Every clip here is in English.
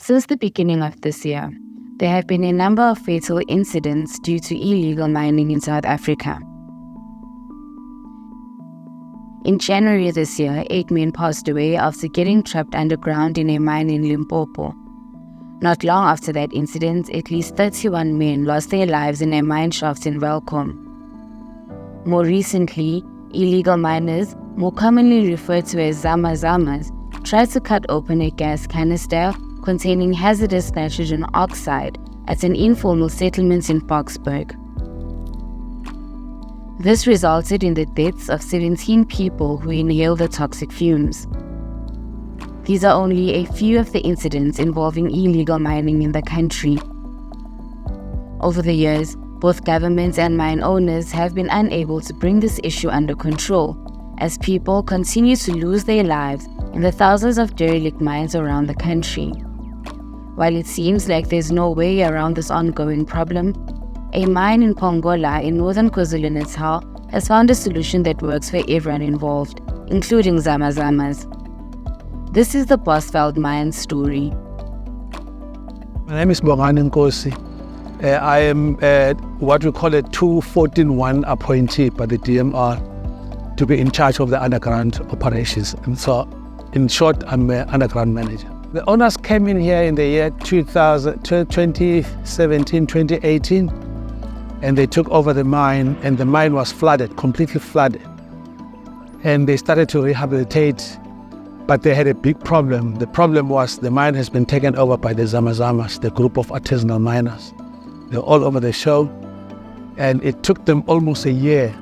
Since the beginning of this year, there have been a number of fatal incidents due to illegal mining in South Africa. In January this year, 8 men passed away after getting trapped underground in a mine in Limpopo. Not long after that incident, at least 31 men lost their lives in a mine shaft in Welkom. More recently, illegal miners, more commonly referred to as Zama Zamas, tried to cut open a gas canister containing hazardous nitrogen oxide at an informal settlement in Boksburg. This resulted in the deaths of 17 people who inhaled the toxic fumes. These are only a few of the incidents involving illegal mining in the country. Over the years, both governments and mine owners have been unable to bring this issue under control, as people continue to lose their lives in the thousands of derelict mines around the country. While it seems like there's no way around this ongoing problem, a mine in Pongola in Northern KwaZulu-Natal has found a solution that works for everyone involved, including Zama Zamas. This is the Bosveld Mine story. My name is Nkosi. I am what we call a 214-1 appointee by the DMR to be in charge of the underground operations. And so, in short, I'm an underground manager. The owners came in here in the year 2017, 2018, and they took over the mine, and the mine was flooded, completely flooded. And they started to rehabilitate, but they had a big problem. The problem was the mine has been taken over by the Zama Zamas, the group of artisanal miners. They're all over the show, and it took them almost a year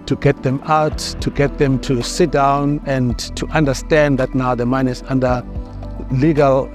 to get them out, to get them to sit down and to understand that now the mine is under legal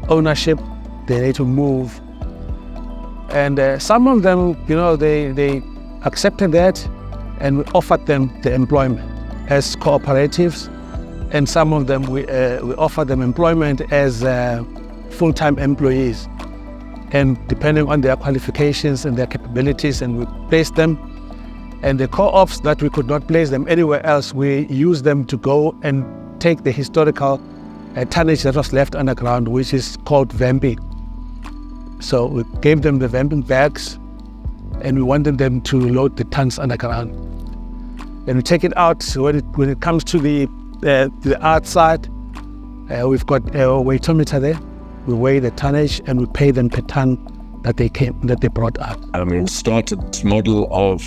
ownership. They need to move. And some of them, they accepted that, and we offered them the employment as cooperatives. And some of them, we offered them employment as full-time employees. And depending on their qualifications and their capabilities, and we placed them. And the co-ops that we could not place them anywhere else, we used them to go and take the historical tonnage that was left underground, which is called vamping. So we gave them the vamping bags, and we wanted them to load the tons underground. And we take it out. So when it comes to the outside, we've got a weightometer there. We weigh the tonnage and we pay them per ton that they brought out. Started this model of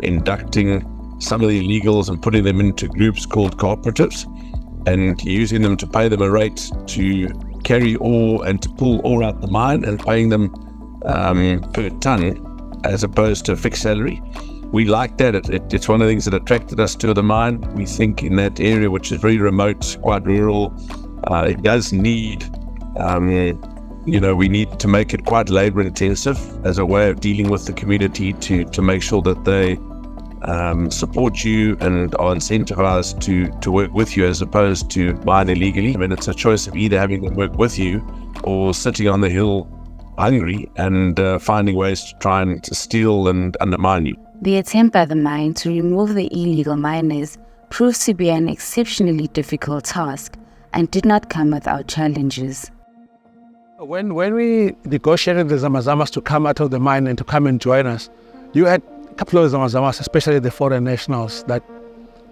inducting some of the illegals and putting them into groups called cooperatives, and using them to pay them a rate to carry ore and to pull ore out the mine, and paying them per ton as opposed to a fixed salary. We like that. It's one of the things that attracted us to the mine. We think in that area, which is very remote, quite rural, it does need, we need to make it quite labor intensive as a way of dealing with the community to make sure that they support you and are incentivized to work with you as opposed to mine illegally. I mean, it's a choice of either having them work with you or sitting on the hill hungry and finding ways to try and to steal and undermine you. The attempt by the mine to remove the illegal miners proved to be an exceptionally difficult task and did not come without challenges. When we negotiated the Zama Zamas to come out of the mine and to come and join us, you had a couple of Zama Zamas, especially the foreign nationals, that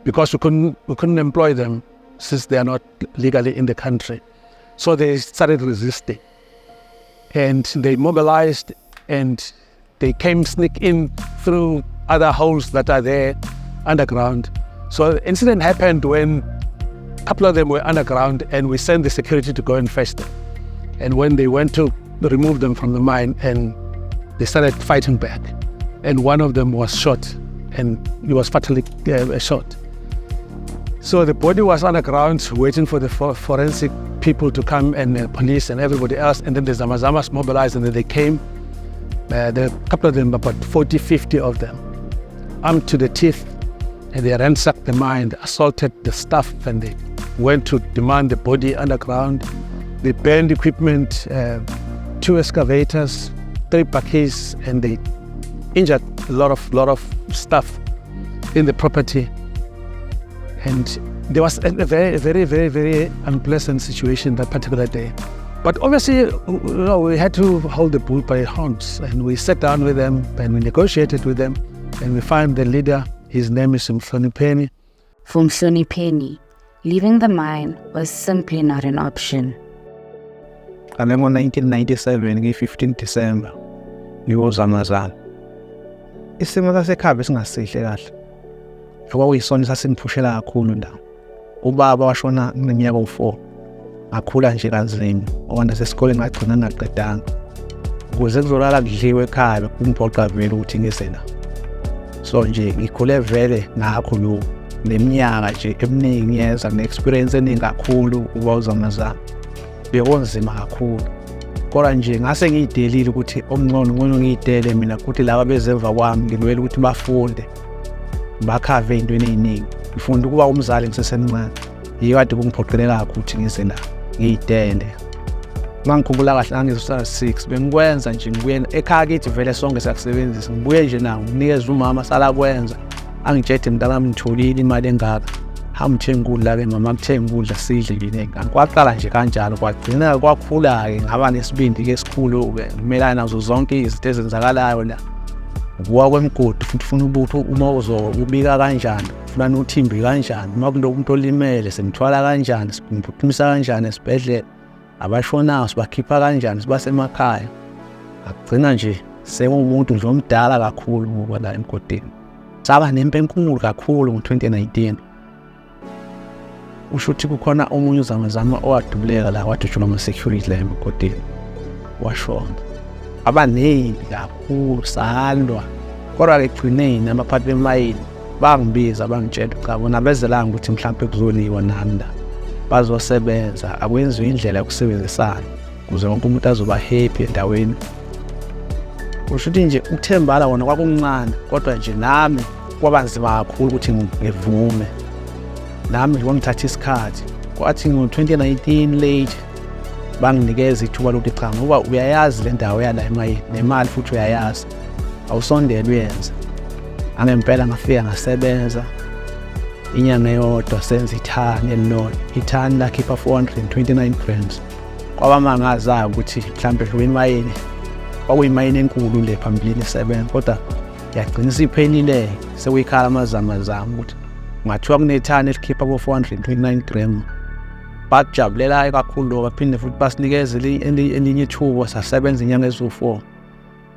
because we couldn't employ them since they are not legally in the country. So they started resisting. And they mobilized and they came sneak in through other holes that are there underground. So the incident happened when a couple of them were underground, and we sent the security to go and fetch them. And when they went to remove them from the mine, and they started fighting back, and one of them was shot, and he was fatally shot. So the body was underground waiting for the forensic people to come, and police and everybody else, and then the Zama Zamas mobilized, and then they came. There were a couple of them, about 40, 50 of them, armed to the teeth, and they ransacked the mine, they assaulted the staff, and they went to demand the body underground. They burned equipment, 2 excavators, 3 bakkies, and they injured a lot of stuff in the property. And there was a very, very, very, very unpleasant situation that particular day. But obviously, we had to hold the bull by horns, and we sat down with them and we negotiated with them, and we found the leader. His name is Mhlonipheni. For Mhlonipheni, leaving the mine was simply not an option. And then in 1997, 15 December, Zama Zamas. Isimo sasekhaya singasihle kahle. Okwakuyisona sasimpushela kakhulu ndawo. Ubaba washona neminyaka u4. Ngakhula nje kanzima. Okwanda sesikoleni ngagcina ngaqedanga. Ukuze kuzolala kudliwe ekhaya kumphoqa vele ukuthi ngizena. So nje ngikhule vele ngakho lo neminyaka nje eminingi yenza ne-experience eningi kakhulu uba Zama Zamas. Bekunzima kakhulu. Kodwa nje ngase ngiyidelile ukuthi omngcono ngiyidele mina ukuthi laba bezemva kwami ngilwela ukuthi bafunde. Bakhave intweni eziningi. Ngifunda ukuba umzali ngisesemncane. Yiyo kade kungiphoqelela kakhulu ukuthi ngize la ngiyidele. Mangikhumbula kahle ngizosala 6 bengikwenza nje ngibuye ekhaya kithi vele sonke siyakusebenzisa. Ngibuye nje nawo nginikeza umama sala kwenza. Angitshede mntanami ngitholile imali engaka. Hamba uthenga ukudla ke mama kuthenga ukudla sidle yini engane. Kwaqala nje kanjalo kwagcina kwakhula ke ngaba nesibindi ke esikhulu ke ngimelana nazo zonke izinto ezenzakalayo la. Ukuwa kwemgodi futhi ufuna ubutho uma ubika kanjani, ufuna uthimbi kanjani, uma kunomuntu olimele semthwala kanjani, simphumisa kanjani esibhedlela, abashonayo sibakhipha kanjani sibasemakhaya. Agcina nje sengumuntu nje omdala kakhulu ngoba la emgodini. Saba nempe enkulu kakhulu ngo-2019. Usho ukuthi kukhona omunye Zama Zamas owadubuleka la wadutshulwa ama-security la emgodini. Washona. Abaningi kakhulu sandwa. Kodwa ke ekugcineni amaphathi bemayini bangibiza bangitshela cha bona bezelanga ukuthi mhlawumbe kuzoliwa nami la. Bazosebenza akwenziwe indlela yokusebenzisana ukuze wonke umuntu azoba happy endaweni. Usho ukuthi nje uthembala wona kwakuncane kodwa nje nami kwabanzima kakhulu ukuthi ngivume. Nami ngithatha isikhathi. Kwathi ngo-2019 late banginikeza ithuba lokuthi cha ngoba uyayazi le ndawo yala emayini nemali futhi uyayazi. Awusondele uyenze. Angempela ngafika ngasebenza inyanga eyodwa senza ithani elilodwa. Ithani lakhipha 429 grams. Kwaba mangazayo ukuthi mhlambe kwemayini kwakuyimayini enkulu le phambili isebenza kodwa yagcina siphelile sekuyikhala amazama zami ukuthi ngathiwa kunethani elikhipha ko 429 grams. Bajabulela kakhulu baphinde futhi basinikeze elinye ithuba sasebenza inyanga ezu4.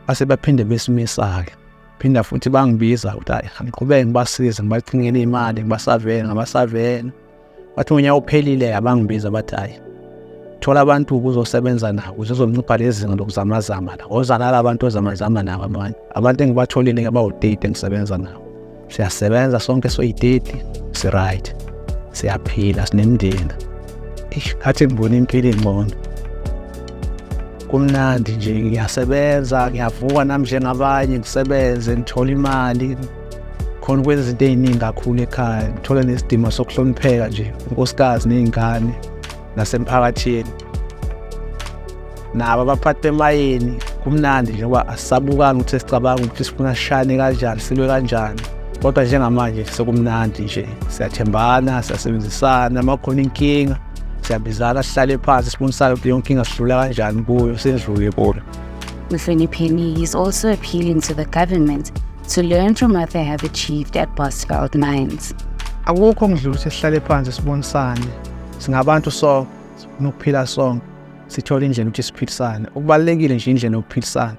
Base baphinde besimisa ke. Phinda futhi bangibiza ukuthi hayi ngiqhubeke ngibasize ngibacingele imali ngibasavele ngabasavele. Bathi unyaka uphelile abangibiza bathi hayi thola abantu ukuzosebenza nabo uzozomncipha lezinga lokuzamazama la. Ozana abantu ozamazama nabo abanye. Abantu engibatholile abawu-30 engisebenza nabo. Siyasebenza sonke soyi-30 si right. Siyaphila sinemndeni. Khathi ngibona impilo engcono. Kumnandi nje ngiyasebenza ngiyavuka nami njengabanye ngisebenze ngithola imali khona ukwenza izinto eziningi kakhulu ekhaya ngithola nesidima sokuhlonipheka nje unkosikazi nezingane nasemphakathini. Nabo abaphathi bemayini kumnandi nje ngoba asisabukanga ukuthi sicabanga ukuthi sifuna sishane kanjani silwe kanjani. Kodwa njengamanje sekumnandi nje siyathembana siyasebenzisana uma khona inkinga siyabizana sihlale phansi sibonisana ukuthi yonke inkinga sidlula kanjani kuyo sendluye kuyo. Mhlonipheni is also appealing to the government to learn from what they have achieved at Bosveld Mines. Akukho ngidlula ukuthi sihlale phansi sibonisane. Singabantu sonke nokuphila sonke sithola indlela ukuthi siphilisane. Ukubalekile nje indlela yokuphilisana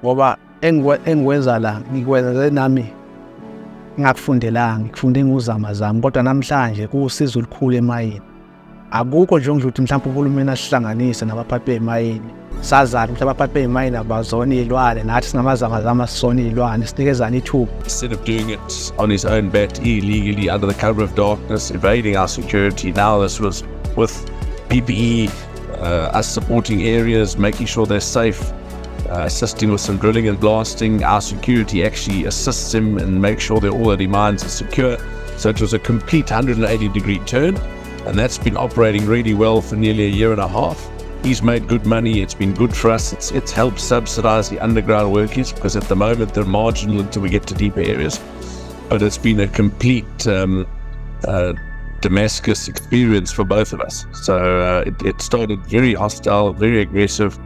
ngoba engikwenza la ngikwenza nami ngakufundelanga ngifunde nguzama zami kodwa namhlanje kuusizo olukhulu emayini. Akukho nje ukuthi mhlawumbe uhulumeni asihlanganise nabaphathi bemayini. Sazana ukuthi abaphathi bemayini abazona izilwane nathi sinamazama zama sisona izilwane sinikezana ithuba. Instead of doing it on his own bat illegally under the cover of darkness, evading our security, now this was with PPE, us supporting areas, making sure they're safe, assisting with some drilling and blasting. Our security actually assists him and makes sure that all of the mines are secure. So it was a complete 180-degree turn, and that's been operating really well for nearly a year and a half. He's made good money. It's been good for us. It's helped subsidize the underground workers because at the moment they're marginal until we get to deeper areas. But it's been a complete Damascus experience for both of us. So it started very hostile, very aggressive,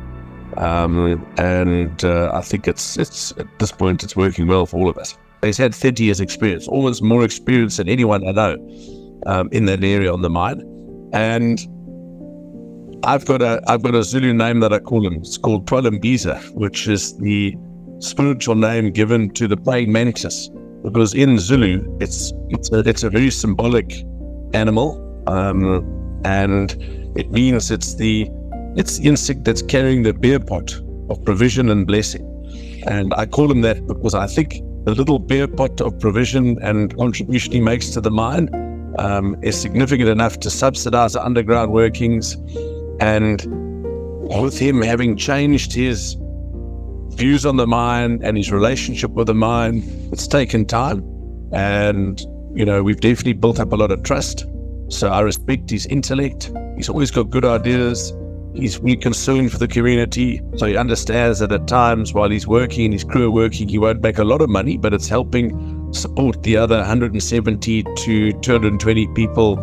and I think it's at this point it's working well for all of us. He's had 30 years experience, almost more experience than anyone I know in that area on the mine. And I've got a Zulu name that I call him. It's called Twalimbiza, which is the spiritual name given to the praying mantis, because in Zulu it's a very symbolic animal, and it means it's the insect that's carrying the beer pot of provision and blessing. And I call him that because I think the little beer pot of provision and contribution he makes to the mine is significant enough to subsidize the underground workings. And with him having changed his views on the mine and his relationship with the mine, it's taken time. And, we've definitely built up a lot of trust. So I respect his intellect. He's always got good ideas. He's really concerned for the community. So he understands that at times while he's working and his crew are working, he won't make a lot of money, but it's helping support the other 170 to 220 people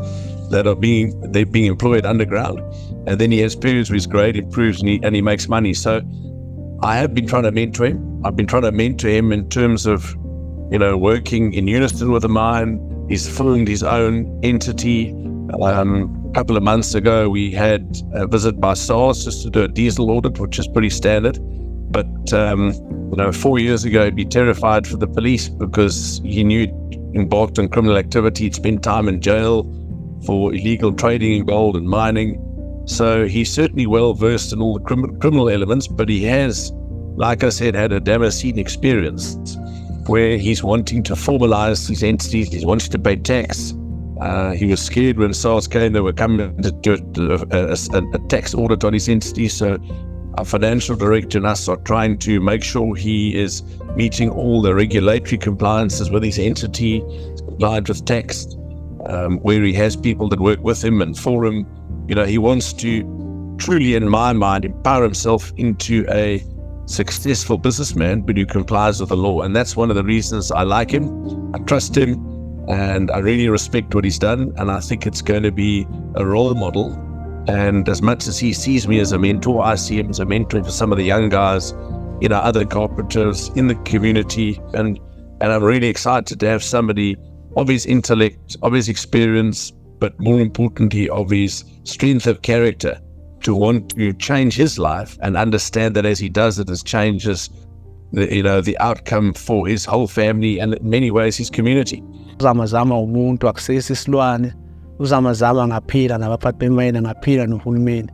that are being employed underground. And then he has periods where his grade improves and he makes money. So I have been trying to mentor him. I've been trying to mentor him in terms of, working in unison with the mine. He's formed his own entity. A couple of months ago, we had a visit by SARS just to do a diesel audit, which is pretty standard. But, 4 years ago, he'd be terrified for the police because he knew he'd embarked on criminal activity. He'd spent time in jail for illegal trading in gold and mining. So he's certainly well versed in all the criminal elements, but he has, like I said, had a Damascene experience where he's wanting to formalize these entities. He's wanting to pay tax. He was scared when SARS came. They were coming to do a tax audit on his entities. So our financial director and us are trying to make sure he is meeting all the regulatory compliances with his entity, compliant with tax, where he has people that work with him and for him. He wants to truly, in my mind, empower himself into a successful businessman, but who complies with the law. And that's one of the reasons I like him. I trust him, and I really respect what he's done. And I think it's going to be a role model. And as much as he sees me as a mentor, I see him as a mentor for some of the young guys, other cooperatives in the community. And I'm really excited to have somebody of his intellect, of his experience, but more importantly, of his strength of character, to want to change his life and understand that as he does it, it changes the outcome for his whole family and in many ways his community. Zama umuntu akusesi isilwane, uzama ngaphila nabaphathi bemayini, ngaphila nohulumeni.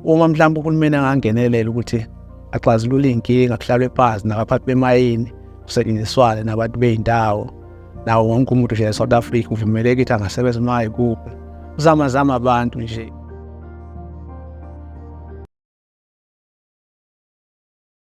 Uma mhlawumbe uhulumeni angangenelela ukuthi axazulule inkinga, kuhlalwe phansi nabaphathi bemayini, kusetshenziswane nabantu beyindawo, nawo wonke umuntu nje eSouth Africa uvumeleke ukuthi angasebenza maye kuphi. Uzama abantu nje.